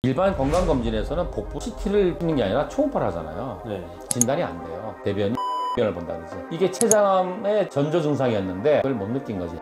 일반 건강검진에서는 복부 CT를 찍는 게 아니라 초음파를 하잖아요. 네. 진단이 안 돼요. 대변이 변을 본다든지. 이게 췌장암의 전조 증상이었는데 그걸 못 느낀 거지.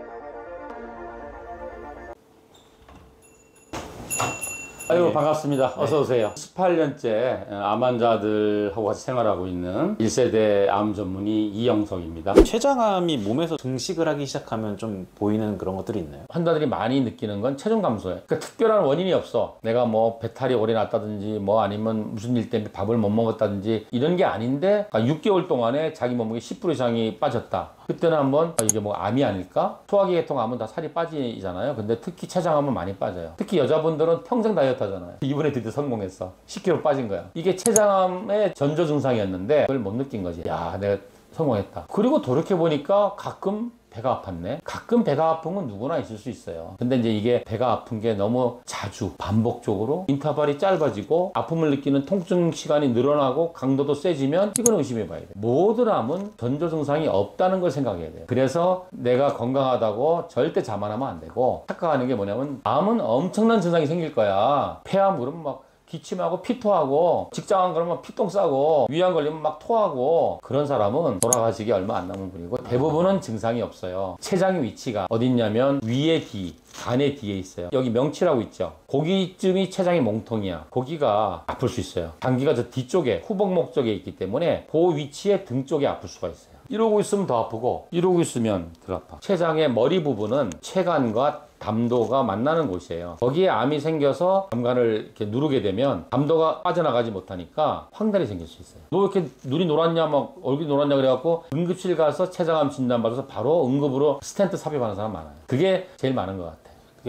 아유, 반갑습니다. 어서 오세요. 18년째 암 환자들하고 같이 생활하고 있는 1세대 암 전문의 이영석입니다. 췌장암이 몸에서 증식을 하기 시작하면 좀 보이는 그런 것들이 있나요? 환자들이 많이 느끼는 건 체중 감소예요. 그러니까 특별한 원인이 없어. 내가 뭐 배탈이 오래 났다든지 뭐 아니면 무슨 일 때문에 밥을 못 먹었다든지 이런 게 아닌데 6개월 동안에 자기 몸무게 10% 이상이 빠졌다. 그때는 한번 이게 뭐 암이 아닐까? 소화기계통암은 다 살이 빠지잖아요. 근데 특히 췌장암은 많이 빠져요. 특히 여자분들은 평생 다이어트 하잖아요. 이번에 드디어 성공했어. 10kg 빠진 거야. 이게 췌장암의 전조 증상이었는데 그걸 못 느낀 거지. 야, 내가 성공했다. 그리고 돌이켜보니까 가끔 배가 아팠네. 가끔 배가 아픈 건 누구나 있을 수 있어요. 근데 이제 이게 배가 아픈 게 너무 자주 반복적으로 인터벌이 짧아지고 아픔을 느끼는 통증 시간이 늘어나고 강도도 세지면 이건 의심해 봐야 돼요. 모든 암은 전조 증상이 없다는 걸 생각해야 돼요. 그래서 내가 건강하다고 절대 자만하면 안 되고 착각하는 게 뭐냐면 암은 엄청난 증상이 생길 거야. 폐암 그러면 막 기침하고 피토하고 직장암 그러면 피똥 싸고 위암 걸리면 막 토하고 그런 사람은 돌아가시기 얼마 안 남은 분이고 대부분은 증상이 없어요. 췌장의 위치가 어디 있냐면 위에 뒤 간의 뒤에 있어요. 여기 명치라고 있죠. 거기쯤이 췌장의 몽통이야. 거기가 아플 수 있어요. 장기가 저 뒤쪽에 후복목 쪽에 있기 때문에 그 위치에 등 쪽에 아플 수가 있어요. 이러고 있으면 더 아프고 이러고 있으면 덜 아파. 췌장의 머리 부분은 췌간과 담도가 만나는 곳이에요. 거기에 암이 생겨서 담간을 이렇게 누르게 되면 담도가 빠져나가지 못하니까 황달이 생길 수 있어요. 너 왜 이렇게 눈이 노랗냐 막 얼굴이 노랗냐 그래갖고 응급실 가서 췌장암 진단받아서 바로 응급으로 스텐트 삽입하는 사람 많아요. 그게 제일 많은 것 같아요.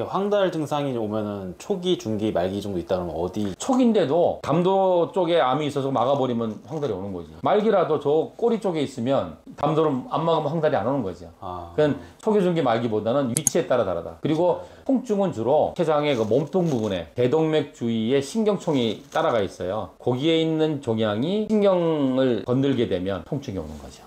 황달 증상이 오면은 초기, 중기, 말기 정도 있다 그러면 어디? 초기인데도 담도 쪽에 암이 있어서 막아버리면 황달이 오는 거지. 말기라도 저 꼬리 쪽에 있으면 담도를 안 막으면 황달이 안 오는 거죠. 그건 초기, 중기, 말기보다는 위치에 따라 다르다. 그리고 통증은 주로 췌장의 그 몸통 부분에 대동맥 주위에 신경총이 따라가 있어요. 거기에 있는 종양이 신경을 건들게 되면 통증이 오는 거죠.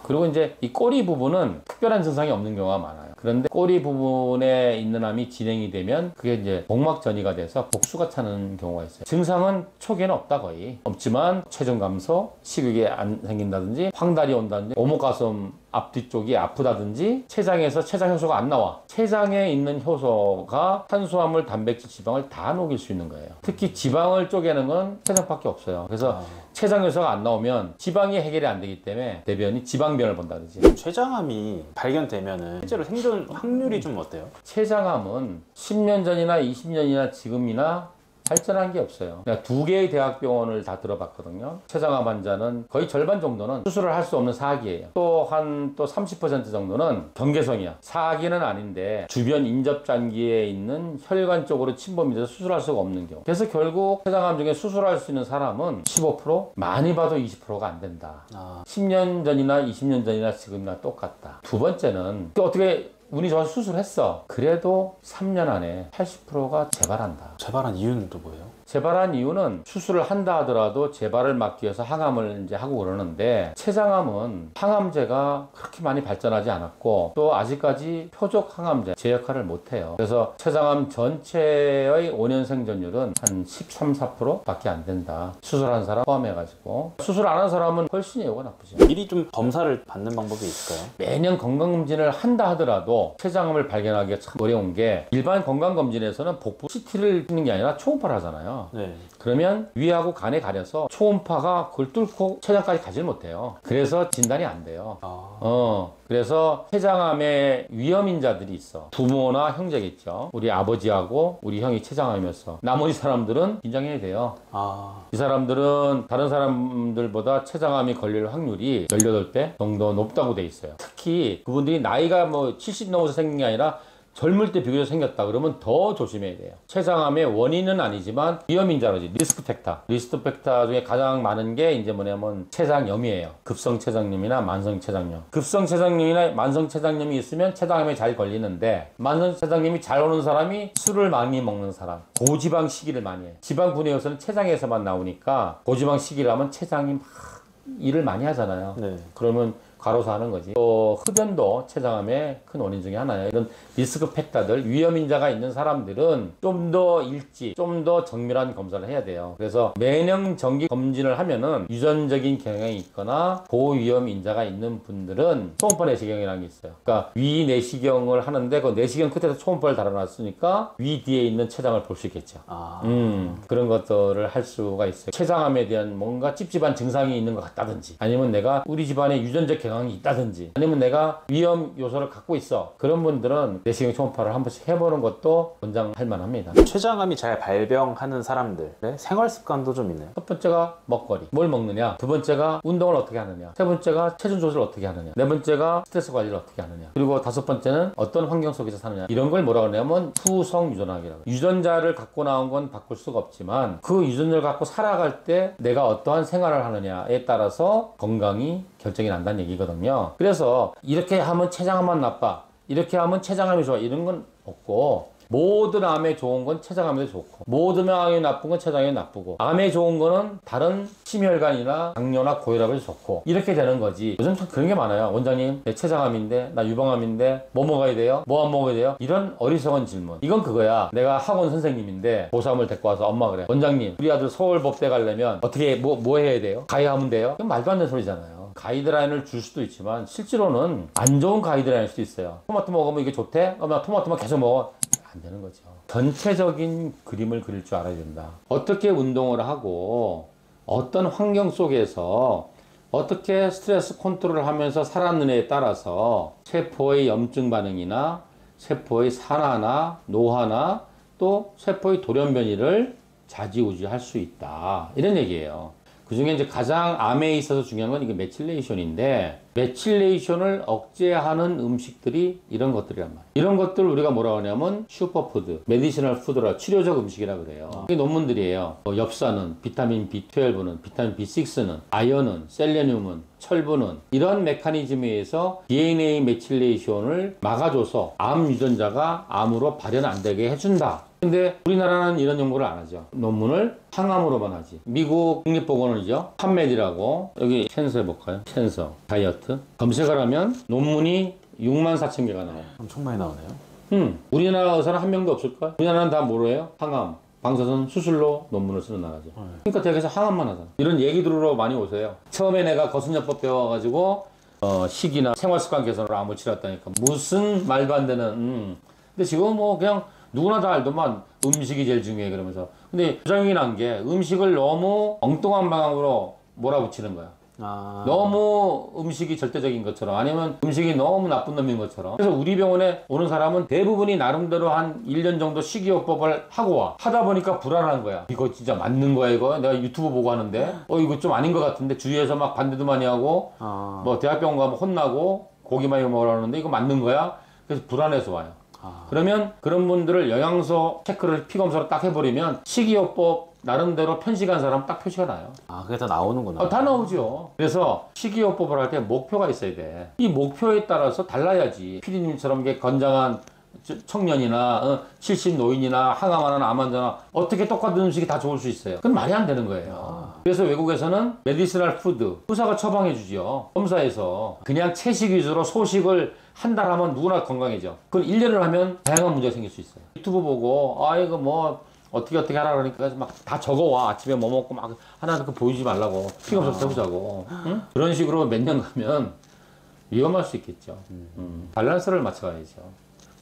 그리고 이제 이 꼬리 부분은 특별한 증상이 없는 경우가 많아요. 그런데 꼬리 부분에 있는 암이 진행이 되면 그게 이제 복막 전이가 돼서 복수가 차는 경우가 있어요. 증상은 초기에는 없다 거의. 없지만 체중 감소, 식욕이 안 생긴다든지 황달이 온다든지 오목가슴 앞뒤쪽이 아프다든지 췌장에서 췌장 효소가 안 나와. 췌장에 있는 효소가 탄수화물, 단백질, 지방을 다 녹일 수 있는 거예요. 특히 지방을 쪼개는 건 췌장밖에 없어요. 그래서 췌장 효소가 안 나오면 지방이 해결이 안 되기 때문에 대변이 지방변을 본다든지. 췌장암이 발견되면은 실제로 생존 확률이 좀 어때요? 췌장암은 10년 전이나 20년이나 지금이나 발전한 게 없어요. 내가 2개의 대학병원을 다 들어봤거든요. 췌장암 환자는 거의 절반 정도는 수술을 할 수 없는 사기예요. 또 30% 정도는 경계성이야. 사기는 아닌데 주변 인접장기에 있는 혈관 쪽으로 침범이 돼서 수술할 수가 없는 경우. 그래서 결국 췌장암 중에 수술할 수 있는 사람은 15%? 많이 봐도 20%가 안 된다. 10년 전이나 20년 전이나 지금이나 똑같다. 두 번째는 어떻게 운이 좋아서 수술했어. 그래도 3년 안에 80%가 재발한다. 재발한 이유는 또 뭐예요? 재발한 이유는 수술을 한다 하더라도 재발을 막기 위해서 항암을 이제 하고 그러는데 췌장암은 항암제가 그렇게 많이 발전하지 않았고 또 아직까지 표적 항암제 제 역할을 못해요. 그래서 췌장암 전체의 5년 생존율은 한 13, 4% 밖에 안 된다. 수술한 사람 포함해가지고 수술 안 한 사람은 훨씬 예후가 나쁘죠. 미리 좀 검사를 받는 방법이 있을까요? 매년 건강검진을 한다 하더라도 췌장암을 발견하기가 참 어려운 게 일반 건강검진에서는 복부 CT를 찍는 게 아니라 초음파를 하잖아요. 네. 그러면 위하고 간에 가려서 초음파가 그걸 뚫고 췌장까지 가질 못해요. 그래서 진단이 안 돼요. 그래서 췌장암의 위험인자들이 있어. 부모나 형제겠죠. 우리 아버지하고 우리 형이 췌장암이었어. 나머지 사람들은 긴장해야 돼요. 이 사람들은 다른 사람들보다 췌장암이 걸릴 확률이 18배 정도 높다고 돼 있어요. 특히 그분들이 나이가 뭐 70 넘어서 생긴 게 아니라 젊을 때 비교적 생겼다 그러면 더 조심해야 돼요. 췌장암의 원인은 아니지만 위험인자로지. 리스크 팩터 중에 가장 많은 게 이제 뭐냐면 췌장염이에요. 급성 췌장염이나 만성 췌장염. 급성 췌장염이나 만성 췌장염이 있으면 췌장암에 잘 걸리는데 만성 췌장염이 잘 오는 사람이 술을 많이 먹는 사람, 고지방 식이를 많이 해. 지방 분해 요소는 췌장에서만 나오니까 고지방 식이를 하면 췌장이 막 일을 많이 하잖아요. 그러면 과로사 하는 거지. 또 흡연도 췌장암의 큰 원인 중에 하나예요. 이런 리스크 팩터들, 위험인자가 있는 사람들은 좀 더 일찍, 좀 더 정밀한 검사를 해야 돼요. 그래서 매년 정기 검진을 하면은 유전적인 경향이 있거나 고위험인자가 있는 분들은 초음파 내시경이라는 게 있어요. 그러니까 위 내시경을 하는데 그 내시경 끝에서 초음파를 달아놨으니까 위 뒤에 있는 췌장을 볼 수 있겠죠. 그런 것들을 할 수가 있어요. 췌장암에 대한 뭔가 찝찝한 증상이 있는 것 같다든지, 아니면 내가 우리 집안에 유전적 경향이 있다든지, 아니면 내가 위험 요소를 갖고 있어. 그런 분들은 내시경 초음파를 한 번씩 해보는 것도 권장할 만합니다. 췌장암이 잘 발병하는 사람들의 생활 습관도 좀 있나요? 첫 번째가 먹거리, 뭘 먹느냐. 두 번째가 운동을 어떻게 하느냐. 세 번째가 체중 조절을 어떻게 하느냐. 네 번째가 스트레스 관리를 어떻게 하느냐. 그리고 다섯 번째는 어떤 환경 속에서 사느냐. 이런 걸 뭐라고 하냐면 후성 유전학이라고. 유전자를 갖고 나온 건 바꿀 수가 없지만 그 유전자를 갖고 살아갈 때 내가 어떠한 생활을 하느냐에 따라서 건강이 결정이 난다는 얘기거든요. 그래서 이렇게 하면 췌장암만 나빠, 이렇게 하면 췌장암이 좋아, 이런 건 없고, 모든 암에 좋은 건 췌장암에도 좋고, 모든 암에 나쁜 건 췌장암에 나쁘고, 암에 좋은 거는 다른 심혈관이나 당뇨나 고혈압에 좋고, 이렇게 되는 거지. 요즘 참 그런 게 많아요. 원장님, 내 췌장암인데, 나 유방암인데 뭐 먹어야 돼요? 뭐 안 먹어야 돼요? 이런 어리석은 질문. 이건 그거야. 내가 학원 선생님인데 고3을 데리고 와서 엄마 그래, 원장님, 우리 아들 서울법대 가려면 어떻게 뭐 해야 돼요? 가해하면 돼요? 이건 말도 안 되는 소리잖아요. 가이드라인을 줄 수도 있지만 실제로는 안 좋은 가이드라인일 수도 있어요. 토마토 먹으면 이게 좋대? 나 토마토만 계속 먹어. 안 되는 거죠. 전체적인 그림을 그릴 줄 알아야 된다. 어떻게 운동을 하고 어떤 환경 속에서 어떻게 스트레스 컨트롤을 하면서 살았느냐에 따라서 세포의 염증 반응이나 세포의 산화나 노화나 또 세포의 돌연변이를 좌지우지할 수 있다. 이런 얘기예요. 그 중에 이제 가장 암에 있어서 중요한 건 이게 메틸레이션인데, 메틸레이션을 억제하는 음식들이 이런 것들이란 말이에요. 이런 것들 우리가 뭐라고 하냐면 슈퍼푸드, 메디시널 푸드라, 치료적 음식이라 그래요. 이게 논문들이에요. 엽산은, 비타민 B12는, 비타민 B6는, 아연은, 셀레늄은, 철분은 이런 메커니즘에 의해서 DNA 메틸레이션을 막아줘서 암 유전자가 암으로 발현 안 되게 해준다. 근데 우리나라는 이런 연구를 안 하죠. 논문을 항암으로만 하지. 미국 국립보건원이죠. 판메디라고, 여기 캔서 해볼까요? 캔서, 다이어트. 검색을 하면 논문이 64,000개가 나와요. 엄청 많이 나오네요. 우리나라 의사는 한 명도 없을까? 우리나라는 다 뭐래요? 항암. 방사선 수술로 논문을 쓰는 나라죠. 그러니까 대학에서 항암만 하잖아. 이런 얘기 들으러 많이 오세요. 처음에 내가 거순요법 배워가지고 식이나 생활습관 개선으로 암을 치렀다니까 무슨 말도 안 되는. 근데 지금 뭐 그냥 누구나 다 알더만 음식이 제일 중요해 그러면서. 근데 부작용이 난 게 음식을 너무 엉뚱한 방향으로 몰아붙이는 거야. 너무 음식이 절대적인 것처럼, 아니면 음식이 너무 나쁜 놈인 것처럼. 그래서 우리 병원에 오는 사람은 대부분이 나름대로 한 1년 정도 식이요법을 하고 와. 하다 보니까 불안한 거야. 이거 진짜 맞는 거야 이거? 내가 유튜브 보고 하는데 이거 좀 아닌 것 같은데, 주위에서 막 반대도 많이 하고 뭐 대학병원 가면 혼나고 고기 많이 먹으라는데 이거 맞는 거야? 그래서 불안해서 와요. 그러면 그런 분들을 영양소 체크를 피검사로 딱 해버리면 식이요법 나름대로 편식한 사람 딱 표시가 나요. 그게 다 나오는구나. 다 나오죠. 그래서 식이요법을 할 때 목표가 있어야 돼. 이 목표에 따라서 달라야지. 피디님처럼 이게 건장한 청년이나 70 노인이나 항암하는 암 환자나 어떻게 똑같은 음식이 다 좋을 수 있어요? 그건 말이 안 되는 거예요. 그래서 외국에서는 메디시널 푸드, 의사가 처방해 주죠. 검사에서 그냥 채식 위주로 소식을 한 달 하면 누구나 건강해져. 그걸 1년을 하면 다양한 문제가 생길 수 있어요. 유튜브 보고 이거 뭐 어떻게 하라 그러니까 막 다 적어와. 아침에 뭐 먹고 막 하나 그 보여주지 말라고. 피검사 해보자고. 응? 그런 식으로 몇 년 가면 위험할 수 있겠죠. 밸런스를 맞춰가야죠.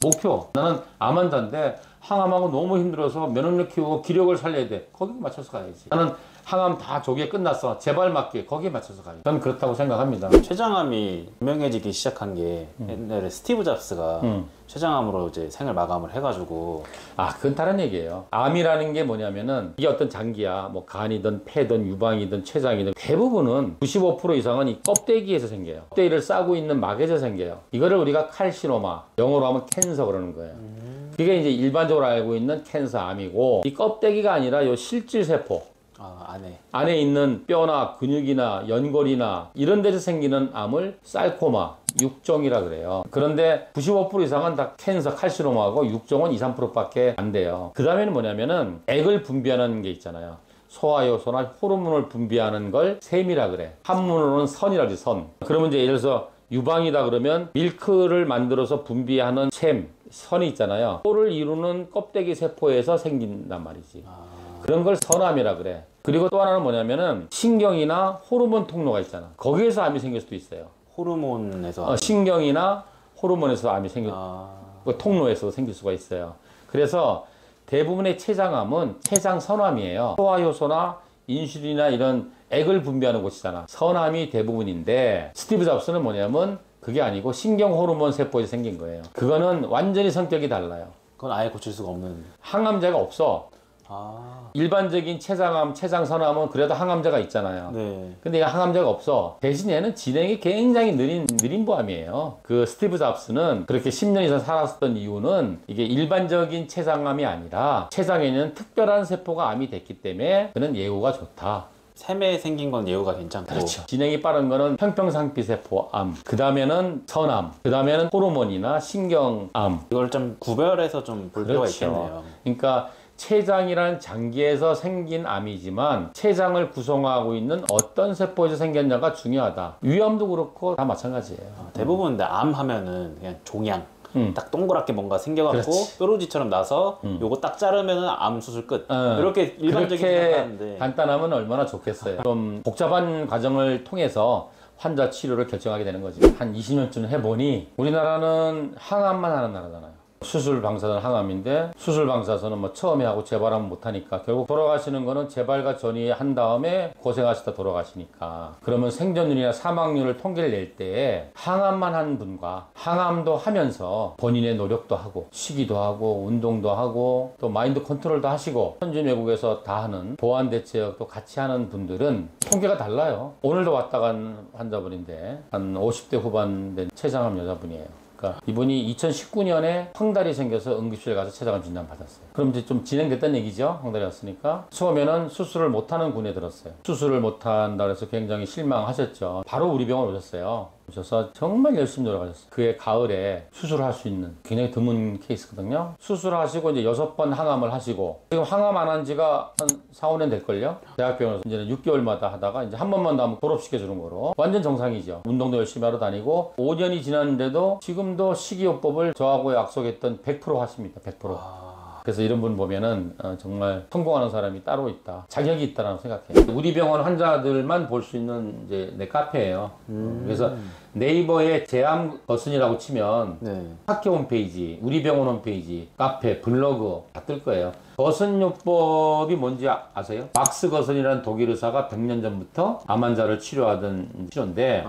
목표. 나는 암 환자인데 항암하고 너무 힘들어서 면역력 키우고 기력을 살려야 돼. 거기에 맞춰서 가야지. 나는 항암 다 조기에 끝났어. 제발 맞게. 거기에 맞춰서 가야지. 저는 그렇다고 생각합니다. 췌장암이 유명해지기 시작한 게 옛날에 스티브 잡스가 췌장암으로 이제 생을 마감을 해가지고. 그건 다른 얘기예요. 암이라는 게 뭐냐면은 이게 어떤 장기야. 뭐 간이든 폐든 유방이든 췌장이든 대부분은 95% 이상은 이 껍데기에서 생겨요. 껍데기를 싸고 있는 막에서 생겨요. 이거를 우리가 칼시노마, 영어로 하면 캔서 그러는 거예요. 그게 이제 일반적으로 알고 있는 캔서 암이고, 이 껍데기가 아니라 요 실질세포. 안에 있는 뼈나 근육이나 연골이나 이런 데서 생기는 암을 살코마, 육종이라 그래요. 그런데 95% 이상은 다 캔서, 칼시노마하고 육종은 2, 3%밖에 안 돼요. 그 다음에는 뭐냐면은 액을 분비하는 게 있잖아요. 소화효소나 호르몬을 분비하는 걸 샘이라 그래. 한문으로는 선이라 그러지, 선. 그러면 이제 예를 들어서 유방이다 그러면 밀크를 만들어서 분비하는 샘, 선이 있잖아요. 소를 이루는 껍데기 세포에서 생긴단 말이지. 그런 걸 선암이라 그래. 그리고 또 하나는 뭐냐면은 신경이나 호르몬 통로가 있잖아. 거기에서 암이 생길 수도 있어요. 호르몬에서 신경이나 호르몬에서 암이 생길 그 통로에서 생길 수가 있어요. 그래서 대부분의 췌장암은 췌장 선암이에요. 소화효소나 인슐린이나 이런 액을 분비하는 곳이잖아. 선암이 대부분인데 스티브 잡스는 뭐냐면 그게 아니고 신경 호르몬 세포에서 생긴 거예요. 그거는 완전히 성격이 달라요. 그건 아예 고칠 수가 없는. 항암제가 없어. 아, 일반적인 췌장암, 췌장선암은 그래도 항암제가 있잖아요. 네. 근데 얘가 항암제가 없어. 대신 얘는 진행이 굉장히 느린 보암이에요. 그 스티브 잡스는 그렇게 10년 이상 살았던 이유는 이게 일반적인 췌장암이 아니라 췌장에 있는 특별한 세포가 암이 됐기 때문에 그는 예후가 좋다. 샘에 생긴 건 예후가 괜찮고. 그렇죠. 진행이 빠른 거는 형평상피세포암, 그 다음에는 선암, 그 다음에는 호르몬이나 신경암. 이걸 좀 구별해서 좀 볼 필요가 있겠네요. 그러니까 췌장이란 장기에서 생긴 암이지만 췌장을 구성하고 있는 어떤 세포에서 생겼냐가 중요하다. 위암도 그렇고 다 마찬가지예요. 대부분 근데 암 하면은 그냥 종양. 딱 동그랗게 뭔가 생겨갖고 그렇지. 뾰루지처럼 나서 요거 딱 자르면은 암 수술 끝. 이렇게 일반적인 그렇게 생각하는데 간단하면 얼마나 좋겠어요. 좀 복잡한 과정을 통해서 환자 치료를 결정하게 되는 거지. 한 20년쯤 해보니 우리나라는 항암만 하는 나라잖아요. 수술 방사선 항암인데 수술 방사선은 뭐 처음에 하고 재발하면 못하니까 결국 돌아가시는 거는 재발과 전이한 다음에 고생하시다 돌아가시니까 그러면 생존율이나 사망률을 통계를 낼 때 항암만 한 분과 항암도 하면서 본인의 노력도 하고 쉬기도 하고 운동도 하고 또 마인드 컨트롤도 하시고 현지 외국에서 다 하는 보완 대책도 같이 하는 분들은 통계가 달라요. 오늘도 왔다 간 환자분인데 한 50대 후반 된 췌장암 여자분이에요. 그러니까 이분이 2019년에 황달이 생겨서 응급실에 가서 췌장암 진단 받았어요. 그럼 이제 좀 진행됐다는 얘기죠. 황달이 왔으니까. 처음에는 수술을 못하는 군에 들었어요. 수술을 못한다 그래서 굉장히 실망하셨죠. 바로 우리 병원 오셨어요. 오셔서 정말 열심히 노력하셨어요. 그해 가을에 수술할 수 있는 굉장히 드문 케이스거든요. 수술하시고 이제 6번 항암을 하시고 지금 항암 안 한 지가 한 4, 5년 될걸요. 대학병원에서 이제는 6개월마다 하다가 이제 한 번만 더 하면 졸업시켜주는 거로 완전 정상이죠. 운동도 열심히 하러 다니고 5년이 지났는데도 지금도 식이요법을 저하고 약속했던 100% 하십니다. 100%. 그래서 이런 분 보면은 정말 성공하는 사람이 따로 있다. 자격이 있다라고 생각해요. 우리 병원 환자들만 볼 수 있는 이제 내 카페예요. 그래서 네이버에 제암 거슨이라고 치면 네. 학교 홈페이지, 우리 병원 홈페이지, 카페, 블로그 다 뜰 거예요. 거슨요법이 뭔지 아세요? 막스 거슨이라는 독일 의사가 100년 전부터 암 환자를 치료하던 치료인데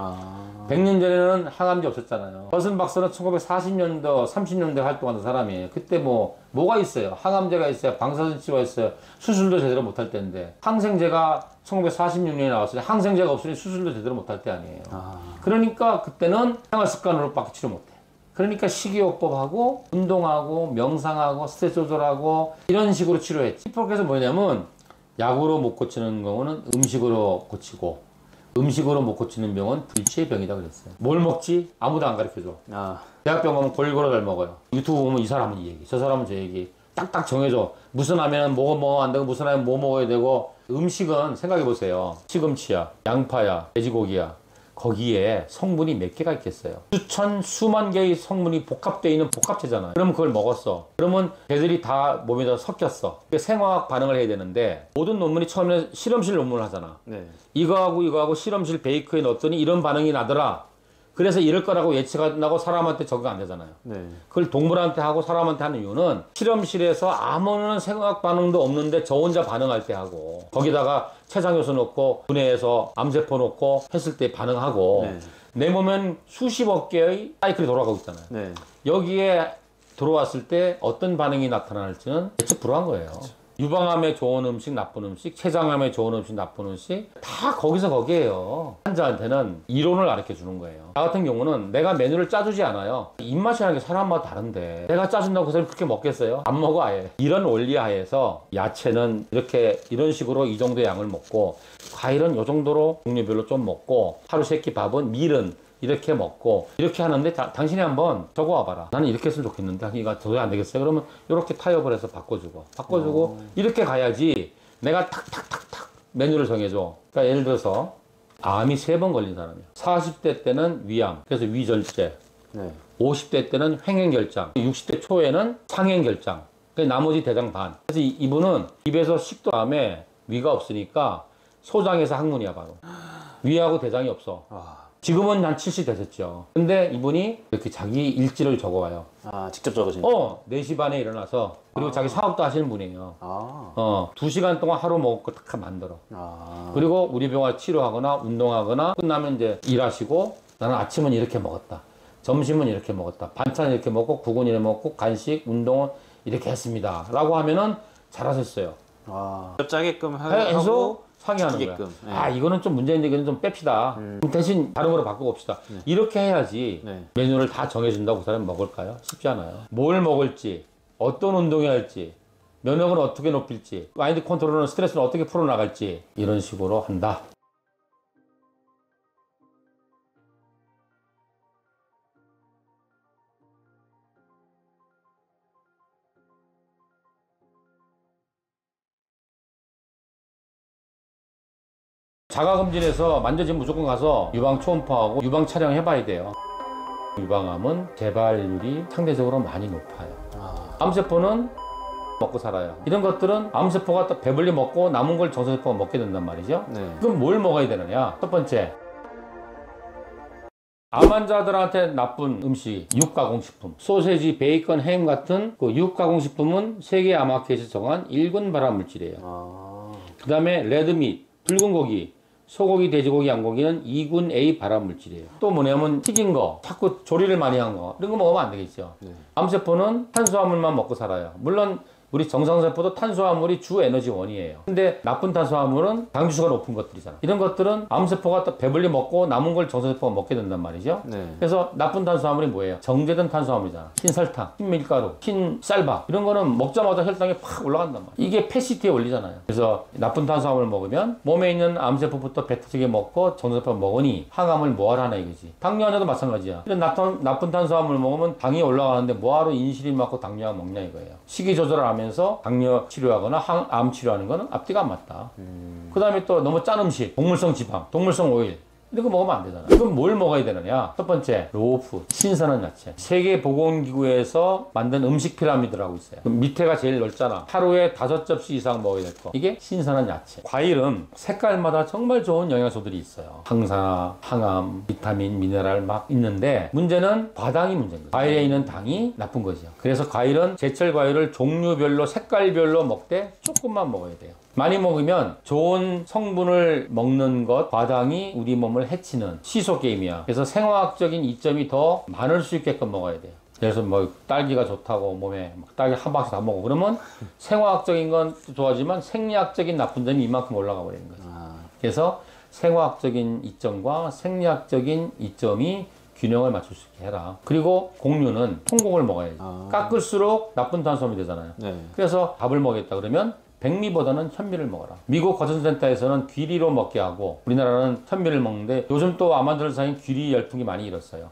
100년 전에는 항암제 없었잖아요. 거슨 박사는 1940년도, 30년대 활동하던 사람이에요. 그때 뭐가 있어요? 항암제가 있어요. 방사선 치료가 있어요. 수술도 제대로 못할 때인데 항생제가 1946년에 나왔어요. 항생제가 없으니 수술도 제대로 못할 때 아니에요. 그러니까 그때는 생활습관으로밖에 치료 못해. 그러니까 식이요법하고 운동하고 명상하고 스트레스 조절하고 이런 식으로 치료했지. 그래서 뭐냐면 약으로 못 고치는 경우는 음식으로 고치고 음식으로 못 고치는 병은 불치의 병이다 그랬어요. 뭘 먹지? 아무도 안 가르쳐줘. 대학병 가면 골고루 잘 먹어요. 유튜브 보면 이 사람은 이 얘기, 저 사람은 저 얘기 딱딱 정해줘. 무슨 하면 먹어 안 되고 무슨 하면 뭐 먹어야 되고. 음식은 생각해보세요. 시금치야, 양파야, 돼지고기야. 거기에 성분이 몇 개가 있겠어요? 수천, 수만 개의 성분이 복합되어 있는 복합체잖아요. 그럼 그걸 먹었어. 그러면 걔들이 다 몸에다 섞였어. 생화학 반응을 해야 되는데 모든 논문이 처음에 실험실 논문을 하잖아. 네. 이거하고 실험실 베이크에 넣었더니 이런 반응이 나더라. 그래서 이럴 거라고 예측하고 사람한테 적용 안 되잖아요. 네. 그걸 동물한테 하고 사람한테 하는 이유는 실험실에서 아무런 생화학 반응도 없는데 저 혼자 반응할 때 하고 거기다가 췌장효소 넣고 분해해서 암세포 넣고 했을 때 반응하고 내 몸엔 수십억 개의 사이클이 돌아가고 있잖아요. 네. 여기에 들어왔을 때 어떤 반응이 나타날지는 예측 불허한 거예요. 유방암에 좋은 음식, 나쁜 음식, 췌장암에 좋은 음식, 나쁜 음식 다 거기서 거기에요. 환자한테는 이론을 가르쳐 주는 거예요. 나 같은 경우는 내가 메뉴를 짜주지 않아요. 입맛이라는 게 사람마다 다른데 내가 짜준다고 그 사람이 그렇게 먹겠어요? 안 먹어 아예. 이런 원리 하에서 야채는 이런 식으로 이 정도의 양을 먹고 과일은 이 정도로 종류별로 좀 먹고 하루 세 끼 밥은 밀은 이렇게 먹고 이렇게 하는데 당신이 한번 적어와봐라. 나는 이렇게 했으면 좋겠는데 하기가 도저히 안 되겠어요. 그러면 이렇게 타협을 해서 바꿔주고 이렇게 가야지 내가 탁탁탁탁 메뉴를 정해줘. 그러니까 예를 들어서 암이 3번 걸린 사람이야. 40대 때는 위암, 그래서 위절제. 네. 50대 때는 횡행결장, 60대 초에는 상행결장. 나머지 대장 반. 그래서 이분은 입에서 식도 다음에 위가 없으니까 소장에서 항문이야 바로. 위하고 대장이 없어. 지금은 한 70 되셨죠. 근데 이분이 이렇게 자기 일지를 적어와요. 직접 적으신. 4시 반에 일어나서 그리고 자기 사업도 하시는 분이에요. 2시간 동안 하루 먹을 거 딱 만들어. 그리고 우리 병원 치료하거나 운동하거나 끝나면 이제 일하시고 나는 아침은 이렇게 먹었다. 점심은 이렇게 먹었다. 반찬은 이렇게 먹고 국은 이렇게 먹고 간식, 운동은 이렇게 했습니다. 라고 하면은 잘하셨어요. 짜게끔 해서 하고 상의하는 지키게끔. 거야. 네. 이거는 좀 문제인데 이거는 좀 뺍시다. 그럼 대신 다른 거로 바꿔봅시다. 이렇게 해야지 네. 메뉴를 다 정해준다고 그 사람이 먹을까요? 쉽지 않아요. 뭘 먹을지, 어떤 운동을 할지, 면역은 어떻게 높일지, 마인드 컨트롤은 스트레스를 어떻게 풀어나갈지 이런 식으로 한다. 자가검진에서 만져지면 무조건 가서 유방 초음파하고 유방 촬영 해봐야 돼요. 유방암은 재발률이 상대적으로 많이 높아요. 암세포는 먹고 살아요. 이런 것들은 암세포가 또 배불리 먹고 남은 걸 정서세포가 먹게 된단 말이죠. 네. 그럼 뭘 먹어야 되느냐? 첫 번째, 암 환자들한테 나쁜 음식, 육가공식품, 소세지, 베이컨, 햄 같은 그 육가공식품은 세계 암학회에서 정한 1군 발암물질이에요. 그 다음에 레드밋, 붉은 고기, 소고기, 돼지고기, 양고기는 2군 A 발암물질이에요. 또 뭐냐면 튀긴 거, 자꾸 조리를 많이 한 거, 이런 거 먹으면 안 되겠죠. 암세포는 탄수화물만 먹고 살아요. 물론 우리 정상세포도 탄수화물이 주 에너지원이에요. 근데 나쁜 탄수화물은 당주수가 높은 것들이잖아. 이런 것들은 암세포가 또 배불리 먹고 남은 걸 정상세포가 먹게 된단 말이죠. 네. 그래서 나쁜 탄수화물이 뭐예요? 정제된 탄수화물이잖아. 흰설탕, 흰밀가루, 흰쌀밥 이런 거는 먹자마자 혈당이 팍 올라간단 말이야. 이게 패시티에 올리잖아요. 그래서 나쁜 탄수화물을 먹으면 몸에 있는 암세포부터 배 터지게 먹고 정상세포가 먹으니 항암을 뭐하러 하나 이거지. 당뇨 환자도 마찬가지야. 이런 나쁜 탄수화물을 먹으면 당이 올라가는데 뭐하러 인슐린 맞고 당뇨약 먹냐 이거예요. 식이 조절을 하면서 당뇨 치료하거나 암 치료하는 거는 앞뒤가 안 맞다. 그 다음에 또 너무 짠 음식, 동물성 지방, 동물성 오일 이런 거 먹으면 안 되잖아. 그럼 뭘 먹어야 되느냐? 첫 번째, 로우푸드, 신선한 야채. 세계보건기구에서 만든 음식 피라미드라고 있어요. 그럼 밑에가 제일 넓잖아. 하루에 5접시 이상 먹어야 될 거. 이게 신선한 야채. 과일은 색깔마다 정말 좋은 영양소들이 있어요. 항산화, 항암, 비타민, 미네랄 막 있는데 문제는 과당이 문제인 거죠. 과일에 있는 당이 나쁜 거죠. 그래서 과일은 제철 과일을 종류별로 색깔별로 먹되 조금만 먹어야 돼요. 많이 먹으면 좋은 성분을 먹는 것, 과당이 우리 몸을 해치는 시소 게임이야. 그래서 생화학적인 이점이 더 많을 수 있게끔 먹어야 돼요. 그래서 뭐 딸기가 좋다고 몸에 딸기 한 박스 다 먹어. 그러면 생화학적인 건 좋아지만 생리학적인 나쁜 점이 이만큼 올라가 버리는 거죠. 그래서 생화학적인 이점과 생리학적인 이점이 균형을 맞출 수 있게 해라. 그리고 곡류는 통곡을 먹어야지. 깎을수록 나쁜 탄수화물이 되잖아요. 네. 그래서 밥을 먹겠다 그러면 백미보다는 현미를 먹어라. 미국 거천센터에서는 귀리로 먹게 하고 우리나라는 현미를 먹는데 요즘 또 암 환자들 사이에 귀리 열풍이 많이 일었어요.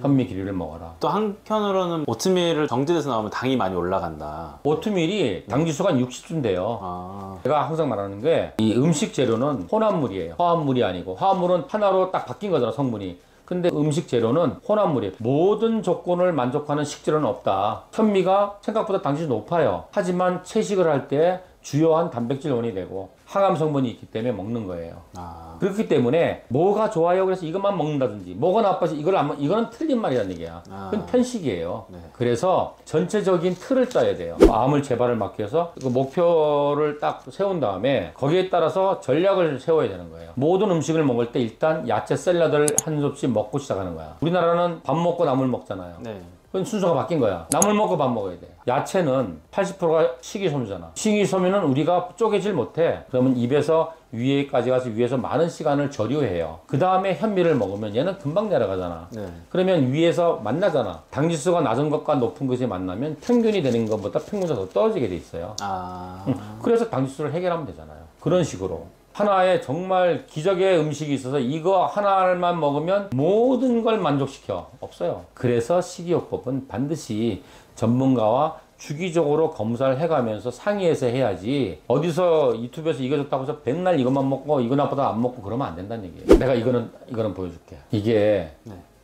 현미 귀리를 먹어라. 또 한편으로는 오트밀을 정제돼서 나오면 당이 많이 올라간다. 오트밀이 당지수가 한 60쯤 돼요. 제가 항상 말하는 게 이 음식 재료는 혼합물이에요. 화합물이 아니고 화합물은 하나로 딱 바뀐 거잖아 성분이. 근데 음식 재료는 혼합물이에요. 모든 조건을 만족하는 식재료는 없다. 현미가 생각보다 당지수 높아요. 하지만 채식을 할 때 주요한 단백질 원이 되고 항암 성분이 있기 때문에 먹는 거예요. 그렇기 때문에 뭐가 좋아요 그래서 이것만 먹는다든지 뭐가 나빠서 이걸 안 먹, 이거는 틀린 말이라는 얘기야. 그건 편식이에요. 네. 그래서 전체적인 틀을 짜야 돼요. 암을 재발을 막기 위해서 그 목표를 딱 세운 다음에 거기에 따라서 전략을 세워야 되는 거예요. 모든 음식을 먹을 때 일단 야채 샐러드를 한 접시 먹고 시작하는 거야. 우리나라는 밥 먹고 나물 먹잖아요. 네. 그건 순서가 바뀐 거야. 나물 먹고 밥 먹어야 돼. 야채는 80%가 식이섬유잖아. 식이섬유는 우리가 쪼개질 못해. 그러면 입에서 위에까지 가서 위에서 많은 시간을 절유해요. 그 다음에 현미를 먹으면 얘는 금방 내려가잖아. 네. 그러면 위에서 만나잖아. 당지수가 낮은 것과 높은 것이 만나면 평균이 되는 것보다 평균보다 더 떨어지게 돼 있어요. 그래서 당지수를 해결하면 되잖아요. 그런 식으로. 하나의 정말 기적의 음식이 있어서 이거 하나만 먹으면 모든 걸 만족시켜. 없어요. 그래서 식이요법은 반드시 전문가와 주기적으로 검사를 해가면서 상의해서 해야지 어디서 유튜브에서 이거 좋다고 해서 맨날 이것만 먹고 이거 나보다 안 먹고 그러면 안 된다는 얘기예요. 내가 이거는 보여줄게. 이게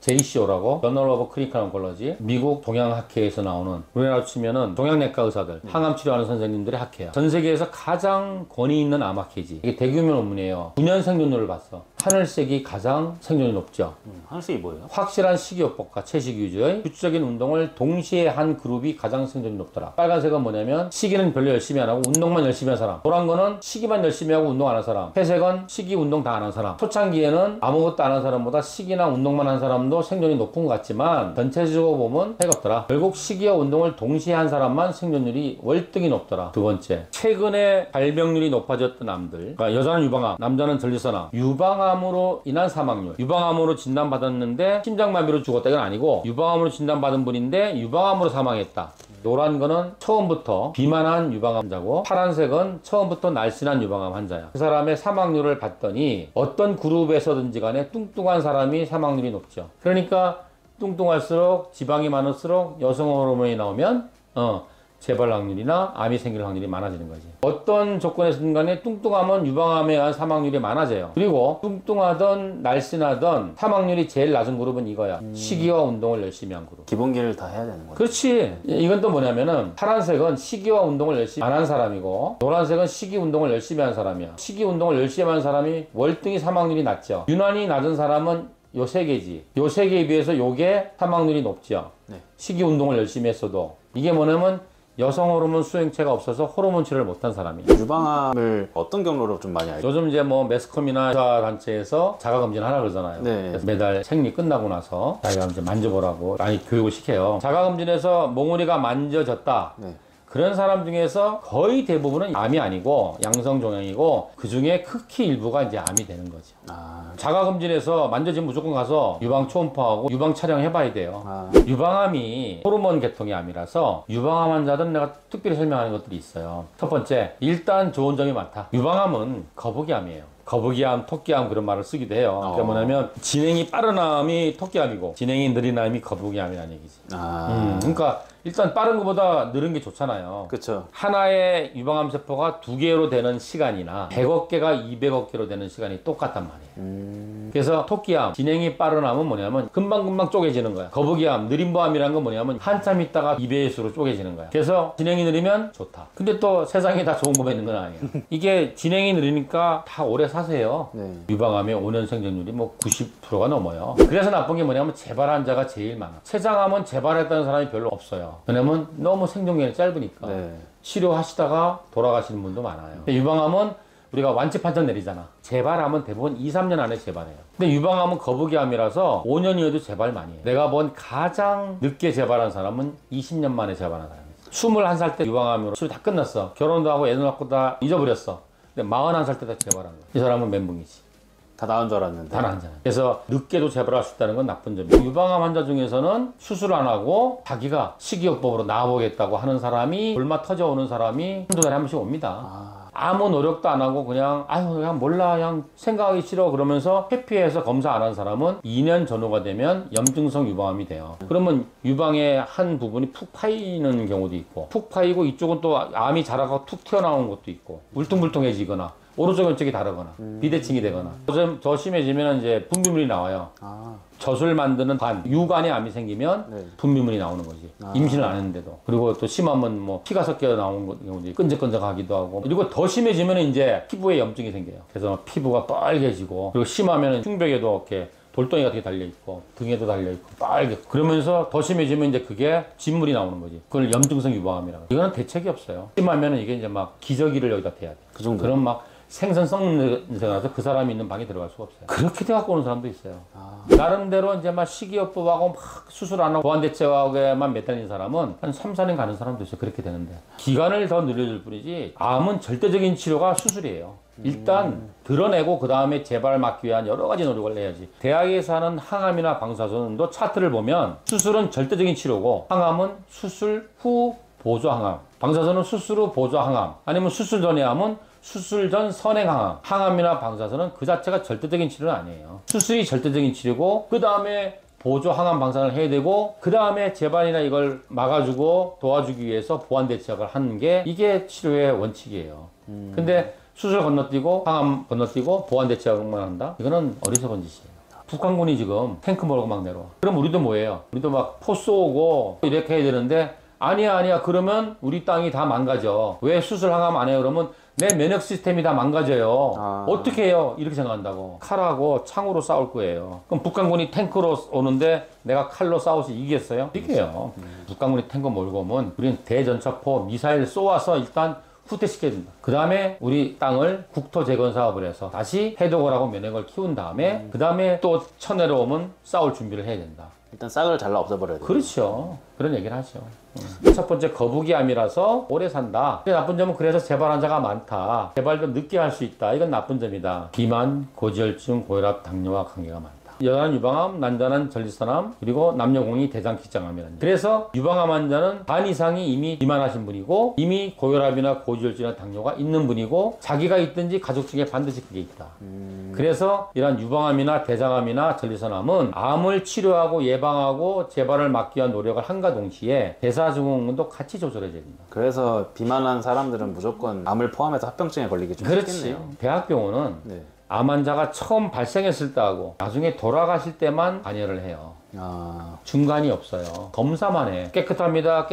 JCO라고 저널 오브 클리니컬 온콜로지 미국 동양학회에서 나오는 우리나라 치면은 동양내과 의사들 항암 치료하는 선생님들의 학회야. 전 세계에서 가장 권위 있는 암학회지. 이게 대규모 논문이에요. 9년 생존율을 봤어. 하늘색이 가장 생존이 높죠. 하늘색이 뭐예요? 확실한 식이요법과 채식 유지의 규칙적인 운동을 동시에 한 그룹이 가장 생존이 높더라. 빨간색은 뭐냐면 식이는 별로 열심히 안 하고 운동만 열심히 한 사람. 노란 거는 식이만 열심히 하고 운동 안 한 사람. 회색은 식이 운동 다 안 한 사람. 초창기에는 아무것도 안 한 사람보다 식이나 운동만 한 사람도 생존이 높은 것 같지만 전체적으로 보면 차이가 없더라. 결국 식이와 운동을 동시에 한 사람만 생존율이 월등히 높더라. 두 번째, 최근에 발병률이 높아졌던 암들. 그러니까 여자는 유방암, 남자는 전립선암. 유방암으로 인한 사망률. 유방암으로 진단받았는데 심장마비로 죽었다. 이건 아니고 유방암으로 진단받은 분인데 유방암으로 사망했다. 노란 거는 처음부터 비만한 유방암 환자고 파란색은 처음부터 날씬한 유방암 환자야. 그 사람의 사망률을 봤더니 어떤 그룹에서든지 간에 뚱뚱한 사람이 사망률이 높죠. 그러니까 뚱뚱할수록 지방이 많을수록 여성 호르몬이 나오면 재발 확률이나 암이 생길 확률이 많아지는 거지. 어떤 조건에서든 간에 뚱뚱하면 유방암에 의한 사망률이 많아져요. 그리고 뚱뚱하던 날씬하던 사망률이 제일 낮은 그룹은 이거야. 식이와 운동을 열심히 한 그룹. 기본기를 다 해야 되는 거죠. 그렇지. 이건 또 뭐냐면은 파란색은 식이와 운동을 열심히 안 한 사람이고 노란색은 식이 운동을 열심히 한 사람이야. 식이 운동을 열심히 한 사람이 월등히 사망률이 낮죠. 유난히 낮은 사람은 요 세 개지. 요 세 개에 비해서 요게 사망률이 높죠. 네. 식이 운동을 열심히 했어도. 이게 뭐냐면 여성 호르몬 수행체가 없어서 호르몬 치료를 못한 사람이에요. 유방암을 어떤 경로로 좀 많이 알죠? 요즘 이제 뭐 매스컴이나 의사 단체에서 자가검진 하라 그러잖아요. 네. 그래서 매달 생리 끝나고 나서 자기가 이제 만져보라고 많이 교육을 시켜요. 자가검진에서 몽우리가 만져졌다. 네. 그런 사람 중에서 거의 대부분은 암이 아니고 양성 종양이고 그 중에 극히 일부가 이제 암이 되는 거죠. 자가검진에서 만져지면 무조건 가서 유방 초음파하고 유방 촬영해봐야 돼요. 유방암이 호르몬 계통의 암이라서 유방암 환자들은 내가 특별히 설명하는 것들이 있어요. 첫 번째, 일단 좋은 점이 많다. 유방암은 거북이암이에요. 거북이암, 토끼암 그런 말을 쓰기도 해요. 그러니까 뭐냐면 진행이 빠른 암이 토끼암이고 진행이 느린 암이 거북이암이라는 얘기지. 그러니까 일단 빠른 것보다 느린 게 좋잖아요. 그렇죠. 하나의 유방암 세포가 2개로 되는 시간이나 100억 개가 200억 개로 되는 시간이 똑같단 말이에요. 그래서 토끼암, 진행이 빠른 암은 뭐냐면 금방금방 쪼개지는 거야. 거북이암, 느림보암이라는 건 뭐냐면 한참 있다가 2배수로 쪼개지는 거야. 그래서 진행이 느리면 좋다. 근데 또 세상에 다 좋은 것만 있는 건 아니에요. 이게 진행이 느리니까 다 오래 사세요. 네. 유방암의 5년 생존율이 뭐 90%가 넘어요. 그래서 나쁜 게 뭐냐면 재발 환자가 제일 많아. 췌장암은 재발했다는 사람이 별로 없어요. 왜냐면 너무 생존기간이 짧으니까. 네. 치료하시다가 돌아가시는 분도 많아요. 유방암은 우리가 완치 판정 내리잖아. 재발하면 대부분 2, 3년 안에 재발해요. 근데 유방암은 거북이암이라서 5년이어도 재발 많이 해요. 내가 본 가장 늦게 재발한 사람은 20년 만에 재발한 사람이에요. 21살 때 유방암으로 치료 다 끝났어. 결혼도 하고 애 낳고 다 잊어버렸어. 근데 41살 때 다 재발한 거야. 이 사람은 멘붕이지. 다 나은 줄 알았는데. 다 나았잖아요. 그래서 늦게도 재발할 수 있다는 건 나쁜 점이에요. 유방암 환자 중에서는 수술 안 하고 자기가 식이요법으로 나아보겠다고 하는 사람이 골마 터져오는 사람이 한두 달에 한 번씩 옵니다. 아무 노력도 안 하고 그냥 그냥 몰라 그냥 생각하기 싫어 그러면서 회피해서 검사 안 한 사람은 2년 전후가 되면 염증성 유방암이 돼요. 그러면 유방의 한 부분이 푹 파이는 경우도 있고 푹 파이고 이쪽은 또 암이 자라가 툭 튀어나오는 것도 있고 울퉁불퉁해지거나 오른쪽 왼쪽이 다르거나 비대칭이 되거나 더 심해지면 이제 분비물이 나와요. 젖을 만드는 관, 유관에 암이 생기면 네. 분비물이 나오는 거지. 임신을 안 했는데도. 그리고 또 심하면 뭐 피가 섞여 나오는 경우도 끈적끈적하기도 하고. 그리고 더 심해지면 이제 피부에 염증이 생겨요. 그래서 피부가 빨개지고 그리고 심하면 흉벽에도 이렇게 돌덩이 같은 게 달려있고 등에도 달려있고 빨개. 그러면서 더 심해지면 이제 그게 진물이 나오는 거지. 그걸 염증성 유방암이라고. 이거는 대책이 없어요. 심하면 이게 이제 막 기저귀를 여기다 대야 돼. 그 정도. 그럼 막 생선 썩는 냄새가 나서 그 사람이 있는 방에 들어갈 수가 없어요. 그렇게 돼갖고 오는 사람도 있어요. 나름대로 이제 막 식이요법하고 막 수술 안 하고 보완대책에만 매달린 사람은 한 3, 4년 가는 사람도 있어요. 그렇게 되는데. 기간을 더 늘려줄 뿐이지 암은 절대적인 치료가 수술이에요. 일단 드러내고 그 다음에 재발 막기 위한 여러 가지 노력을 해야지. 대학에서 하는 항암이나 방사선도 차트를 보면 수술은 절대적인 치료고 항암은 수술 후 보조 항암, 방사선은 수술 후 보조 항암, 아니면 수술 전의 암은 수술 전 선행 항암, 항암이나 방사선은 그 자체가 절대적인 치료는 아니에요. 수술이 절대적인 치료고 그 다음에 보조 항암 방사능을 해야 되고 그 다음에 재발이나 이걸 막아주고 도와주기 위해서 보완 대책을 하는 게 이게 치료의 원칙이에요. 근데 수술 건너뛰고 항암 건너뛰고 보완 대책만 한다? 이거는 어리석은 짓이에요. 북한군이 지금 탱크 몰고 막 내려와. 그럼 우리도 뭐예요? 우리도 막 포 쏘고 이렇게 해야 되는데 아니야 그러면 우리 땅이 다 망가져. 왜 수술 항암 안 해요? 그러면 내 면역 시스템이 다 망가져요. 어떻게 해요? 이렇게 생각한다고. 칼하고 창으로 싸울 거예요. 그럼 북한군이 탱크로 오는데 내가 칼로 싸워서 이기겠어요? 이겨요. 북한군이 탱크 몰고 오면 우리는 대전차포 미사일 쏘아서 일단 후퇴시켜야 된다. 그 다음에 우리 땅을 국토 재건 사업을 해서 다시 해독을 하고 면역을 키운 다음에 그 다음에 또 쳐내려오면 싸울 준비를 해야 된다. 일단 싹을 잘라 없애버려야 돼요. 그렇죠. 그런 얘기를 하죠. 첫 번째 거북이암이라서 오래 산다. 근데 나쁜 점은 그래서 재발 환자가 많다. 재발도 늦게 할 수 있다. 이건 나쁜 점이다. 비만, 고지혈증, 고혈압, 당뇨와 관계가 많다. 여자는 유방암, 난자는 전립선암, 그리고 남녀공이 대장기장암이라는. 그래서 유방암 환자는 반 이상이 이미 비만하신 분이고 이미 고혈압이나 고지혈증이나 당뇨가 있는 분이고 자기가 있든지 가족 중에 반드시 그게 있다. 그래서 이런 유방암이나 대장암이나 전립선암은 암을 치료하고 예방하고 재발을 막기 위한 노력을 한과 동시에 대사증후군도 같이 조절해줘야 된다. 그래서 비만한 사람들은 무조건 암을 포함해서 합병증에 걸리기 좀 그렇지. 쉽겠네요. 대학병원은 네. 암 환자가 처음 발생했을 때하고 나중에 돌아가실 때만 관여를 해요. 중간이 없어요. 검사만 해. 깨끗합니다.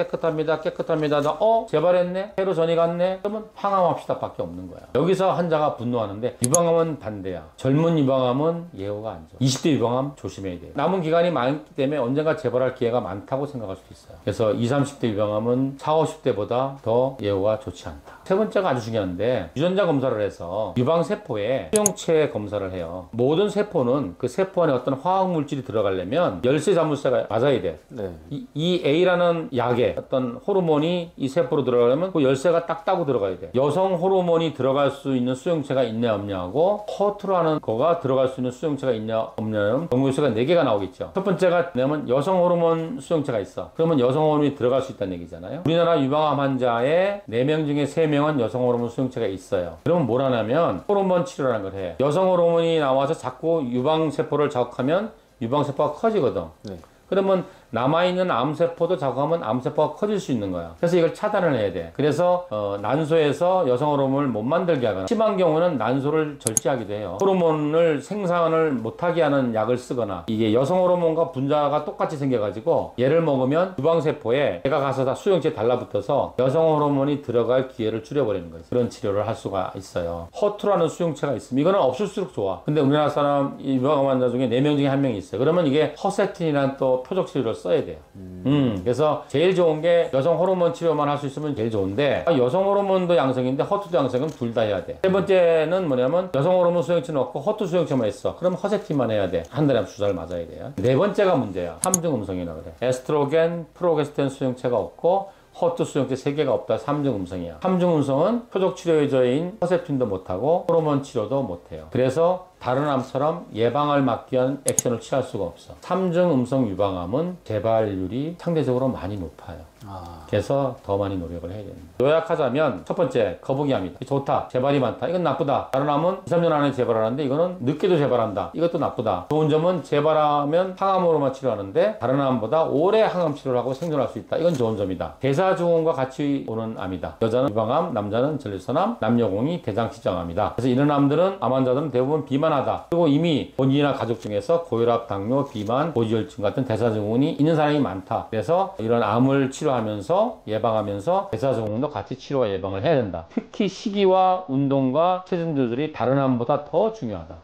재발했네? 새로 전이 갔네? 그러면 항암합시다 밖에 없는 거야. 여기서 환자가 분노하는데 유방암은 반대야. 젊은 유방암은 예후가 안 좋아. 20대 유방암 조심해야 돼요. 남은 기간이 많기 때문에 언젠가 재발할 기회가 많다고 생각할 수도 있어요. 그래서 20, 30대 유방암은 40, 50대보다 더 예후가 좋지 않다. 세 번째가 아주 중요한데 유전자 검사를 해서 유방세포에 수용체 검사를 해요. 모든 세포는 그 세포 안에 어떤 화학물질이 들어가려면 열쇠 자물쇠가 맞아야 돼. 네. 이 A라는 약에 어떤 호르몬이 이 세포로 들어가려면 그 열쇠가 딱 따고 들어가야 돼. 여성 호르몬이 들어갈 수 있는 수용체가 있냐 없냐하고 허투루하는 거가 들어갈 수 있는 수용체가 있냐 없냐는 연구요소가 4개가 나오겠죠. 첫 번째가 뭐냐면 여성 호르몬 수용체가 있어. 그러면 여성 호르몬이 들어갈 수 있다는 얘기잖아요. 우리나라 유방암 환자의 4명 중에 3명은 여성 호르몬 수용체가 있어요. 그러면 뭘 하냐면 호르몬 치료라는 걸 해. 여성 호르몬이 나와서 자꾸 유방세포를 자극하면 유방세포가 커지거든. 네. 그러면 남아있는 암세포도 자극하면 암세포가 커질 수 있는 거야. 그래서 이걸 차단을 해야 돼. 그래서 난소에서 여성 호르몬을 못 만들게 하거나 심한 경우는 난소를 절제하기도 해요. 호르몬을 생산을 못하게 하는 약을 쓰거나 이게 여성 호르몬과 분자가 똑같이 생겨가지고 얘를 먹으면 유방세포에 얘가 가서 다 수용체에 달라붙어서 여성 호르몬이 들어갈 기회를 줄여버리는 거죠. 그런 치료를 할 수가 있어요. 허투루하는 수용체가 있으면 이거는 없을수록 좋아. 근데 우리나라 사람 유방암 환자 중에 4명 중에 1명이 있어요. 그러면 이게 허세틴이라는 또 표적 치료를 써야 돼요. 그래서 제일 좋은 게 여성 호르몬 치료만 할 수 있으면 제일 좋은데 여성 호르몬도 양성인데 허투도 양성은 둘 다 해야 돼. 세 번째는 뭐냐면 여성 호르몬 수용체는 없고 허투 수용체만 있어. 그럼 허세틴만 해야 돼. 한 달에 주사를 맞아야 돼요. 네 번째가 문제야. 삼중 음성이라고 그래. 에스트로겐, 프로게스테론 수용체가 없고 허투 수용체 3개가 없다. 삼중 음성이야. 삼중 음성은 표적 치료 의제인 허세틴도 못하고 호르몬 치료도 못해요. 그래서 다른 암처럼 예방을 막기 위한 액션을 취할 수가 없어. 삼중 음성 유방암은 재발률이 상대적으로 많이 높아요. 그래서 더 많이 노력을 해야 됩니다. 요약하자면 첫 번째 거북이암이다. 좋다. 재발이 많다. 이건 나쁘다. 다른 암은 2, 3년 안에 재발하는데 이거는 늦게도 재발한다. 이것도 나쁘다. 좋은 점은 재발하면 항암으로만 치료하는데 다른 암보다 오래 항암 치료를 하고 생존할 수 있다. 이건 좋은 점이다. 대사증후군과 같이 오는 암이다. 여자는 유방암, 남자는 전립선암, 남녀공이 대장기장암이다. 그래서 이런 암들은 암 환자들은 대부분 비만하다. 그리고 이미 본인이나 가족 중에서 고혈압, 당뇨, 비만, 고지혈증 같은 대사증후군이 있는 사람이 많다. 그래서 이런 암을 치료하면서 예방하면서 대사증후군도 같이 치료와 예방을 해야 된다. 특히 식이와 운동과 체중 조절이 다른 암보다 더 중요하다.